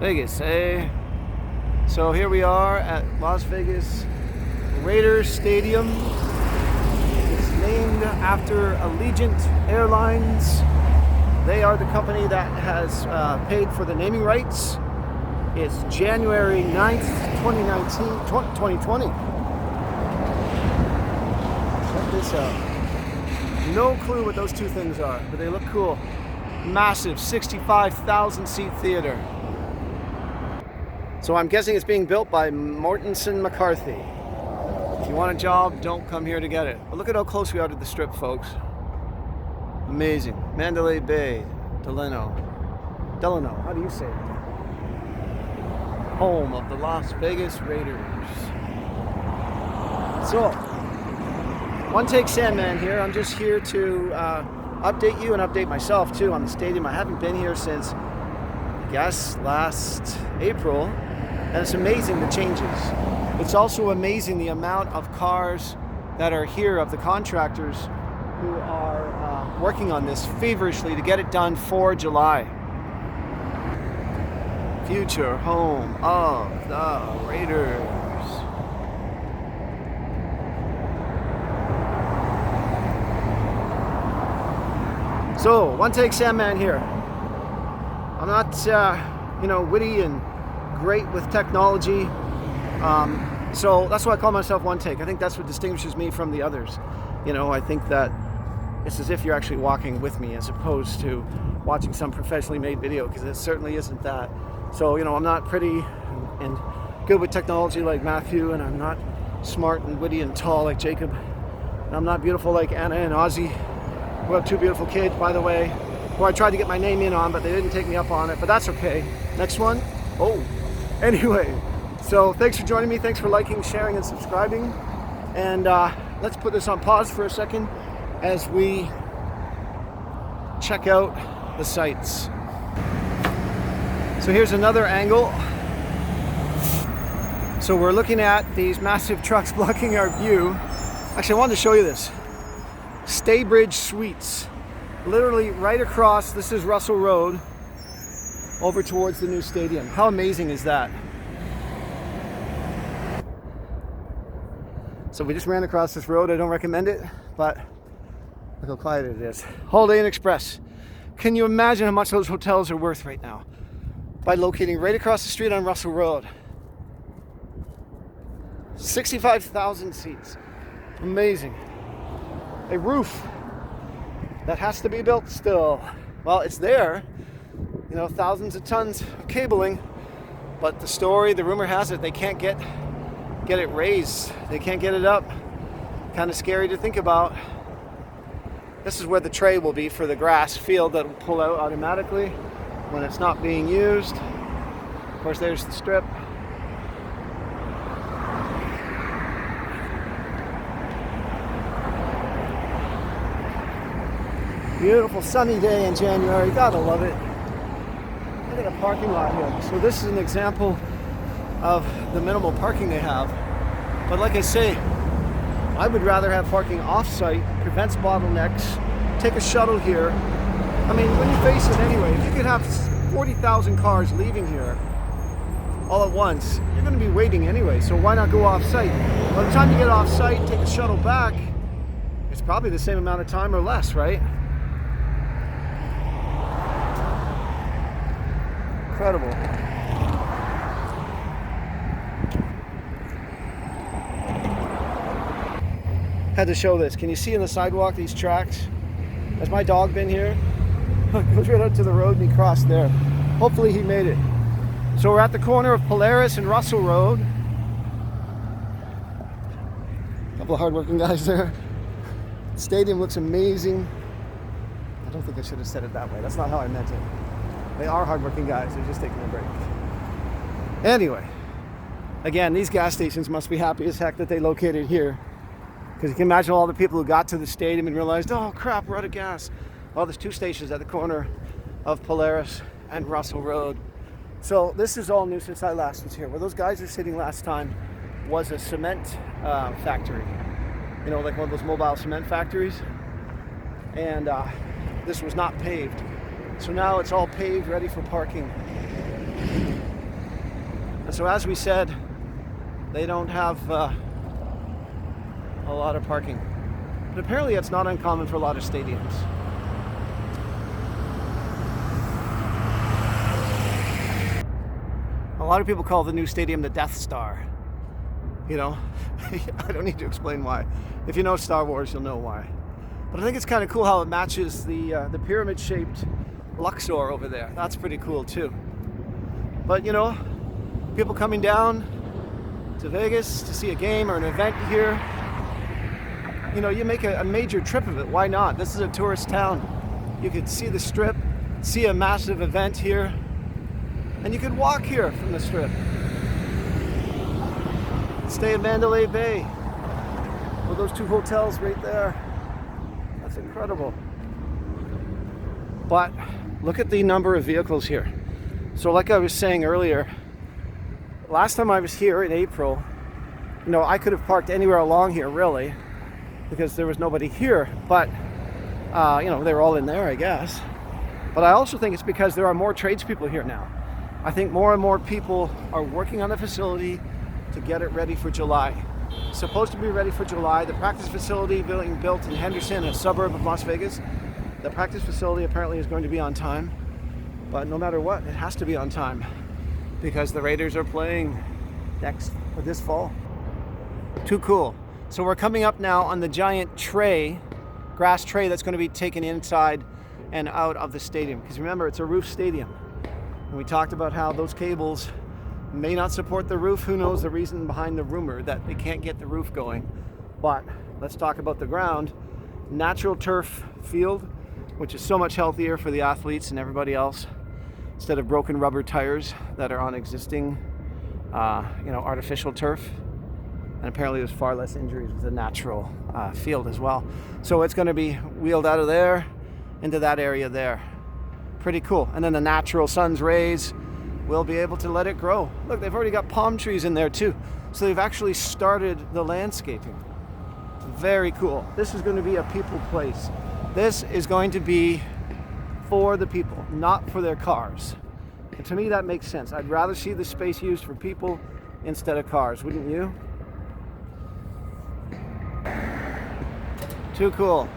Vegas, eh? So here we are at Las Vegas Raiders Stadium. It's named after Allegiant Airlines. They are the company that has paid for the naming rights. It's January 9th, 2020. Check this out. No clue what those two things are, but they look cool. Massive 65,000 seat theater. So I'm guessing it's being built by Mortensen McCarthy. If you want a job, don't come here to get it. But look at how close we are to the strip, folks. Amazing. Mandalay Bay, Delano, how do you say it? Home of the Las Vegas Raiders. So, One Take Sandman here. I'm just here to update you and update myself too on the stadium. I haven't been here since, I guess, last April. And it's amazing the changes. It's also amazing the amount of cars that are here of the contractors who are working on this feverishly to get it done for July. Future home of the Raiders. So, One Take Sandman here. I'm not, witty and great with technology. So that's why I call myself One Take. I think that's what distinguishes me from the others. I think that it's as if you're actually walking with me as opposed to watching some professionally made video, because it certainly isn't that. So, I'm not pretty and good with technology like Matthew, and I'm not smart and witty and tall like Jacob. And I'm not beautiful like Anna and Ozzy, who have two beautiful kids, by the way, who I tried to get my name in on, but they didn't take me up on it, but that's okay. Next one. Anyway, so thanks for joining me. Thanks for liking, sharing, and subscribing. And let's put this on pause for a second as we check out the sights. So here's another angle. So we're looking at these massive trucks blocking our view. Actually, I wanted to show you this. Staybridge Suites. Literally right across, this is Russell Road, over towards the new stadium. How amazing is that? So we just ran across this road. I don't recommend it, but look how quiet it is. Holiday Inn Express. Can you imagine how much those hotels are worth right now? By locating right across the street on Russell Road. 65,000 seats. Amazing. A roof that has to be built still. Well, it's there. Thousands of tons of cabling, but the rumor has it, they can't get it raised. They can't get it up. Kind of scary to think about. This is where the tray will be for the grass field that will pull out automatically when it's not being used. Of course, there's the strip. Beautiful sunny day in January. Gotta love it. I think a parking lot here. So this is an example of the minimal parking they have. But like I say, I would rather have parking off-site, prevents bottlenecks, take a shuttle here. I mean, when you face it anyway, if you could have 40,000 cars leaving here all at once, you're going to be waiting anyway, so why not go off-site? By the time you get off-site, take a shuttle back, it's probably the same amount of time or less, right? Incredible. Had to show this. Can you see in the sidewalk these tracks? Has my dog been here? Goes right out to the road and he crossed there. Hopefully he made it. So we're at the corner of Polaris and Russell Road. A couple of hardworking guys there. The stadium looks amazing. I don't think I should have said it that way. That's not how I meant it. They are hardworking guys. They're just taking a break. Anyway, again, these gas stations must be happy as heck that they located here. Because you can imagine all the people who got to the stadium and realized, oh crap, we're out of gas. Well, there's two stations at the corner of Polaris and Russell Road. So this is all new since I last was here. Where those guys were sitting last time was a cement factory. Like one of those mobile cement factories. And this was not paved. So now it's all paved, ready for parking. And so as we said, they don't have a lot of parking. But apparently it's not uncommon for a lot of stadiums. A lot of people call the new stadium the Death Star. You know, I don't need to explain why. If you know Star Wars, you'll know why. But I think it's kind of cool how it matches the pyramid-shaped Luxor over there. That's pretty cool too. But you know, people coming down to Vegas to see a game or an event here, you know, you make a major trip of it. Why not? This is a tourist town. You could see the Strip, see a massive event here, and you could walk here from the Strip. Stay in Mandalay Bay. Well, those two hotels right there. That's incredible. But look at the number of vehicles here. So like I was saying earlier, last time I was here in April, you know, I could have parked anywhere along here really, because there was nobody here, but you know, they were all in there, I guess. But I also think it's because there are more tradespeople here now. I think more and more people are working on the facility to get it ready for July. It's supposed to be ready for July. The practice facility being built in Henderson, a suburb of Las Vegas. The practice facility apparently is going to be on time, but no matter what, it has to be on time because the Raiders are playing this fall. Too cool. So we're coming up now on the giant tray, grass tray that's going to be taken inside and out of the stadium. Because remember, it's a roof stadium. And we talked about how those cables may not support the roof. Who knows the reason behind the rumor that they can't get the roof going. But let's talk about the ground. Natural turf field, which is so much healthier for the athletes and everybody else, instead of broken rubber tires that are on existing, artificial turf. And apparently there's far less injuries with the natural field as well. So it's going to be wheeled out of there into that area there. Pretty cool. And then the natural sun's rays will be able to let it grow. Look, they've already got palm trees in there too. So they've actually started the landscaping. Very cool. This is going to be a people place. This is going to be for the people, not for their cars. And to me, that makes sense. I'd rather see the space used for people instead of cars, wouldn't you? Too cool.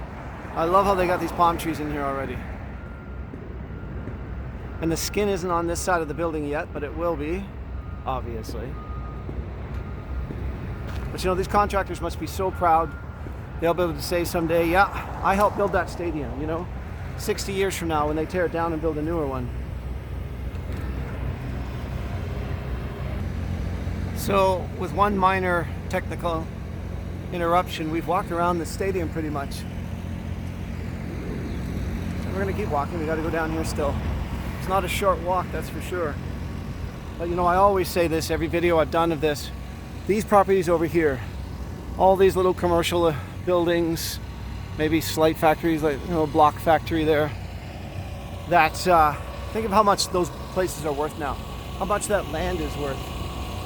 I love how they got these palm trees in here already. And the skin isn't on this side of the building yet, but it will be, obviously. But you know, these contractors must be so proud. They'll be able to say someday, yeah, I helped build that stadium, you know? 60 years from now when they tear it down and build a newer one. So, with one minor technical interruption, we've walked around the stadium pretty much. So we're gonna keep walking. We gotta go down here still. It's not a short walk, that's for sure. But you know, I always say this, every video I've done of this, these properties over here, all these little commercial buildings, maybe slight factories, like, you know, a block factory there, that, think of how much those places are worth now, how much that land is worth.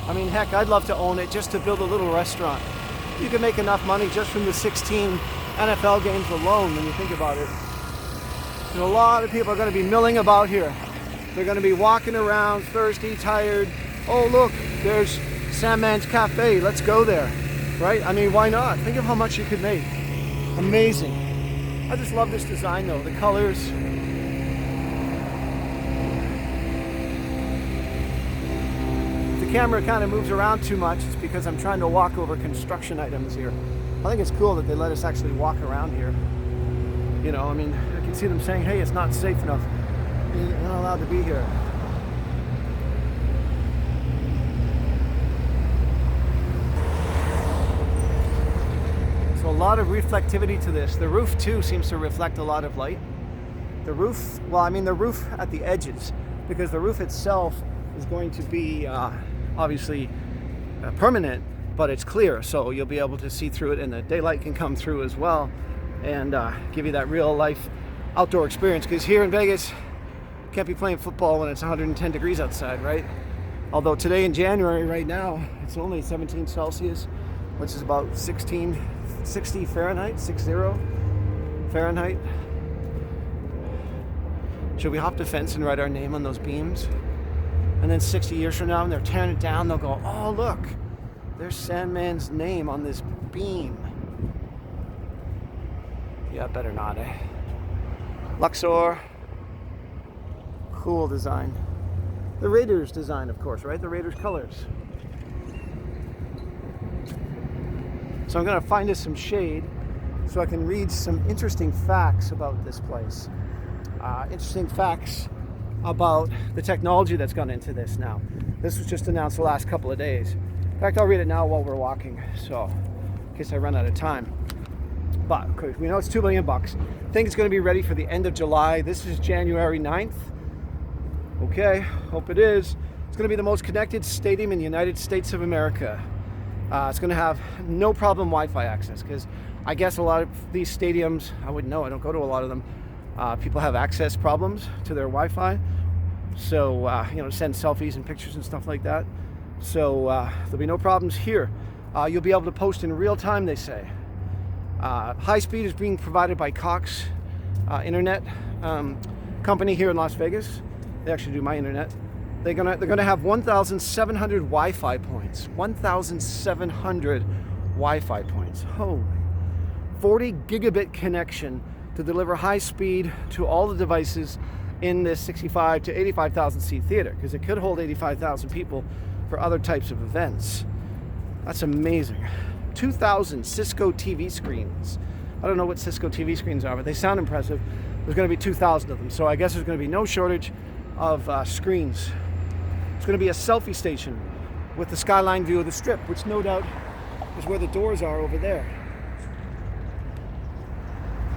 I mean, heck, I'd love to own it just to build a little restaurant. You can make enough money just from the 16 NFL games alone when you think about it. And a lot of people are going to be milling about here. They're going to be walking around thirsty, tired. Oh, look, there's Sandman's Cafe. Let's go there, right? I mean, why not? Think of how much you could make. Amazing. I just love this design, though. The colors. If the camera kind of moves around too much, it's because I'm trying to walk over construction items here. I think it's cool that they let us actually walk around here. You know, I mean, I can see them saying, hey, it's not safe enough. You're not allowed to be here. So a lot of reflectivity to this. The roof too seems to reflect a lot of light. The roof, well, I mean the roof at the edges, because the roof itself is going to be obviously permanent, but it's clear, so you'll be able to see through it and the daylight can come through as well and give you that real life outdoor experience. Because here in Vegas, you can't be playing football when it's 110 degrees outside, right? Although today in January right now, it's only 17 Celsius, which is about 60 Fahrenheit, 60 Fahrenheit. Should we hop the fence and write our name on those beams? And then 60 years from now, when they're tearing it down, they'll go, oh, look, there's Sandman's name on this beam. Yeah, better not, eh? Luxor. Cool design. The Raiders design, of course, right? The Raiders colors. So I'm going to find us some shade so I can read some interesting facts about this place. Interesting facts about the technology that's gone into this now. This was just announced the last couple of days. In fact, I'll read it now while we're walking, so in case I run out of time. But we know it's $2 million. I think it's going to be ready for the end of July. This is January 9th. Okay, hope it is. It's going to be the most connected stadium in the United States of America. It's going to have no problem Wi-Fi access, because I guess a lot of these stadiums, I wouldn't know, I don't go to a lot of them, people have access problems to their Wi-Fi. So, send selfies and pictures and stuff like that. So there'll be no problems here. You'll be able to post in real time, they say. High speed is being provided by Cox Internet company here in Las Vegas. They actually do my internet. They're gonna have 1,700 Wi-Fi points. 1,700 Wi-Fi points. Holy. 40 gigabit connection to deliver high speed to all the devices in this 65 to 85,000 seat theater, because it could hold 85,000 people for other types of events. That's amazing. 2,000 Cisco TV screens. I don't know what Cisco TV screens are, but they sound impressive. There's going to be 2,000 of them, so I guess there's going to be no shortage of screens. It's going to be a selfie station with the skyline view of the Strip, which no doubt is where the doors are over there.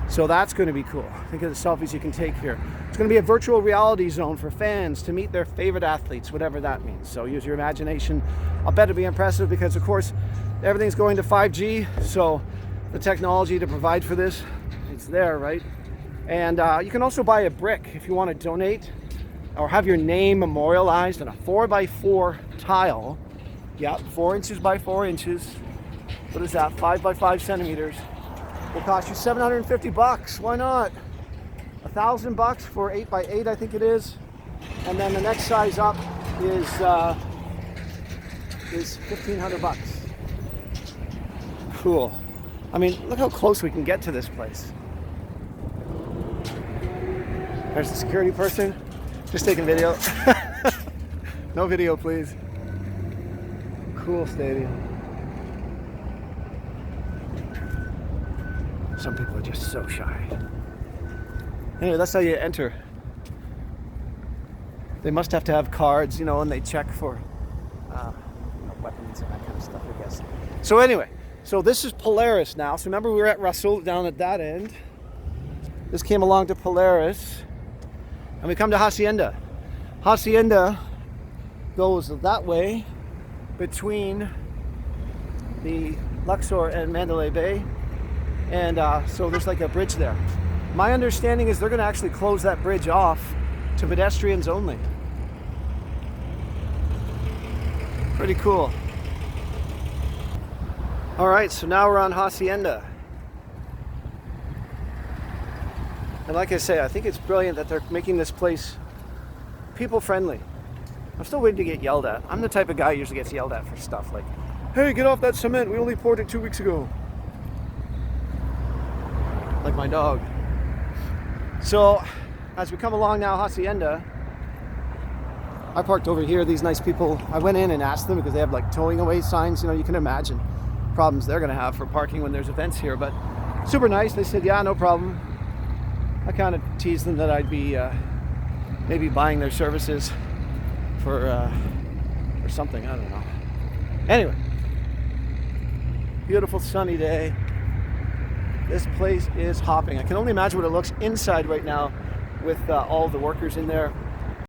So that's going to be cool. Think of the selfies you can take here. It's going to be a virtual reality zone for fans to meet their favorite athletes, whatever that means. So use your imagination. I'll bet it'll be impressive because, of course, everything's going to 5G. So the technology to provide for this, it's there, right? And you can also buy a brick if you want to donate or have your name memorialized in a 4x4 tile. Yeah, 4 inches by 4 inches. What is that? 5 by 5 centimeters. Will cost you $750. Why not? $1,000 for 8 by 8, I think it is. And then the next size up is $1,500. Cool. I mean, look how close we can get to this place. There's the security person, just taking video. No video, please. Cool stadium. Some people are just so shy. Anyway, that's how you enter. They must have to have cards, and they check for weapons and that kind of stuff, I guess. So anyway, so this is Polaris now. So remember we were at Russell down at that end. This came along to Polaris. And we come to Hacienda. Hacienda goes that way between the Luxor and Mandalay Bay. And so there's like a bridge there. My understanding is they're going to actually close that bridge off to pedestrians only. Pretty cool. All right, so now we're on Hacienda. And like I say, I think it's brilliant that they're making this place people friendly. I'm still waiting to get yelled at. I'm the type of guy who usually gets yelled at for stuff like, hey, get off that cement, we only poured it 2 weeks ago. Like my dog. So, as we come along now, Hacienda, I parked over here. These nice people, I went in and asked them because they have like towing away signs. You can imagine problems they're going to have for parking when there's events here, but super nice. They said, yeah, no problem. I kind of teased them that I'd be maybe buying their services for something. I don't know. Anyway, beautiful sunny day. This place is hopping. I can only imagine what it looks inside right now with all the workers in there.